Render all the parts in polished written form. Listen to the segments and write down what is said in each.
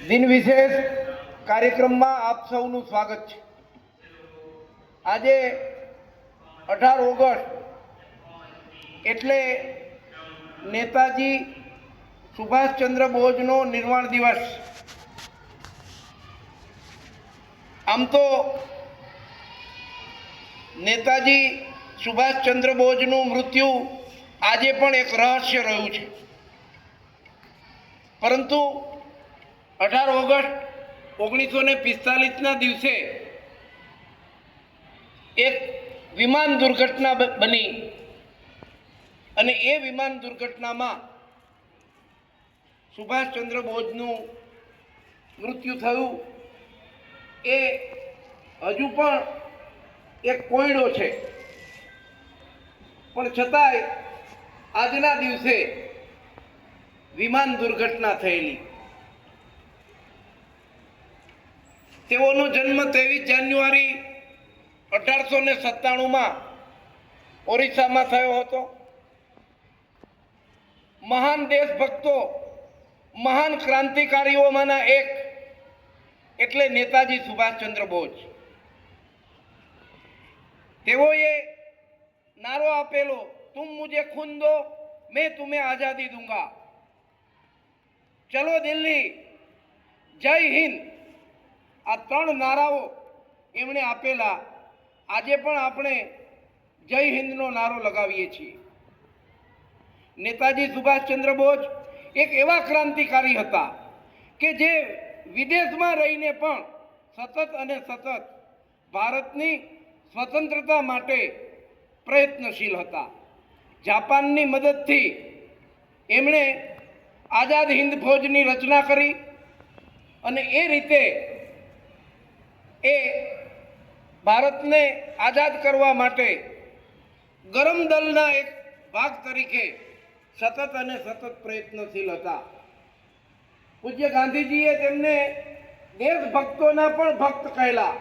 દિન વિશેષ કાર્યક્રમમાં આપ સૌનું સ્વાગત છે। આજે 18 ઓગસ્ટ એટલે નેતાજી સુભાષચંદ્ર બોઝનો નિર્વાણ દિવસ। આમ તો નેતાજી સુભાષચંદ્ર બોઝનું મૃત્યુ આજે પણ એક રહસ્ય રહ્યું છે, પરંતુ 18 ઓગસ્ટ 1945ના દિવસે એક વિમાન દુર્ઘટના બની અને એ વિમાન દુર્ઘટનામાં સુભાષચંદ્ર બોઝનું મૃત્યુ થયું। એ હજુ પણ એક કોયડો છે, પણ છતાંય આજના દિવસે વિમાન દુર્ઘટના થયેલી। તેઓનો જન્મ 23 જાન્યુઆરી 1897માં ઓરિસ્સામાં થયો હતો। મહાન દેશભક્તો, મહાન ક્રાંતિકારીઓમાંના એક એટલે નેતાજી સુભાષચંદ્ર બોઝ। તેઓએ નારો આપેલો, તુમ મુझे खून दो मैं तुम्हें आज़ादी दूंगा, ચલો દિલ્હી, જય હિન્દ। આ ત્રણ નારાઓ એમણે આપેલા। આજે પણ આપણે જય હિન્દનો નારો લગાવીએ છીએ। નેતાજી સુભાષચંદ્ર બોઝ એક એવા ક્રાંતિકારી હતા કે જે વિદેશમાં રહીને પણ સતત અને સતત ભારતની સ્વતંત્રતા માટે પ્રયત્નશીલ હતા। જાપાનની મદદથી એમણે આઝાદ હિન્દ ફૌજની રચના કરી અને એ રીતે એ ભારતને આઝાદ કરવા માટે ગરમ દળના એક ભાગ તરીકે સતત અને સતત પ્રયત્નશીલ હતા। પૂજ્ય ગાંધીજીએ તેમને દેશભક્તોના પણ ભક્ત કહેલા।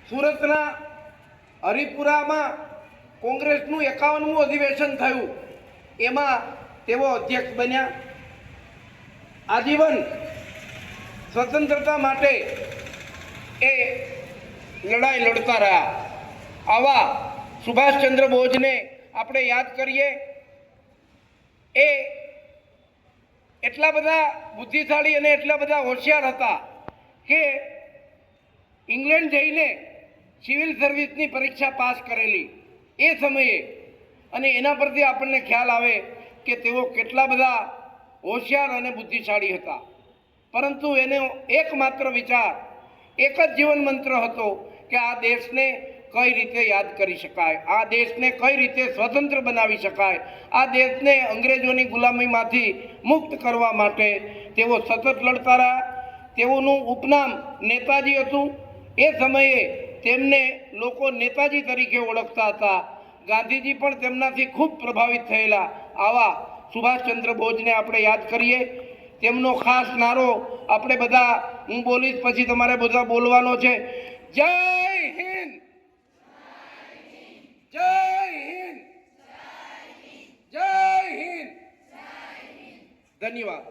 સુરતના હરિપુરામાં કોંગ્રેસનું 51મું અધિવેશન થયું, એમાં તેઓ અધ્યક્ષ બન્યા। આજીવન સ્વતંત્રતા માટે એ લડાઈ લડતા રહ્યા। આવા સુભાષચંદ્ર બોઝને આપણે યાદ કરીએ। એ એટલા બધા બુદ્ધિશાળી અને એટલા બધા હોશિયાર હતા કે ઇંગ્લેન્ડ જઈને સિવિલ સર્વિસની પરીક્ષા પાસ કરેલી એ સમયે, અને એના પરથી આપણને ખ્યાલ આવે કે તેઓ કેટલા બધા હોશિયાર અને બુદ્ધિશાળી હતા। પરંતુ એનો એકમાત્ર વિચાર, એક જ જીવન મંત્ર હતો કે આ દેશને કઈ રીતે યાદ કરી શકાય, આ દેશને કઈ રીતે સ્વતંત્ર બનાવી શકાય, આ દેશને અંગ્રેજોની ગુલામીમાંથી મુક્ત કરવા માટે તેઓ સતત લડતા રહ્યા। તેઓનું ઉપનામ નેતાજી હતું। એ સમયે તેમને લોકો નેતાજી તરીકે ઓળખતા હતા। ગાંધીજી પણ તેમનાથી ખૂબ પ્રભાવિત થયેલા। આવા સુભાષચંદ્ર બોઝને આપણે યાદ કરીએ। તેમનો ખાસ નારો આપણે બધા, હું બોલીશ પછી તમારે બધા બોલવાનો છે, જય હિન્દ, જય હિન્દ, જય હિન્દ। ધન્યવાદ।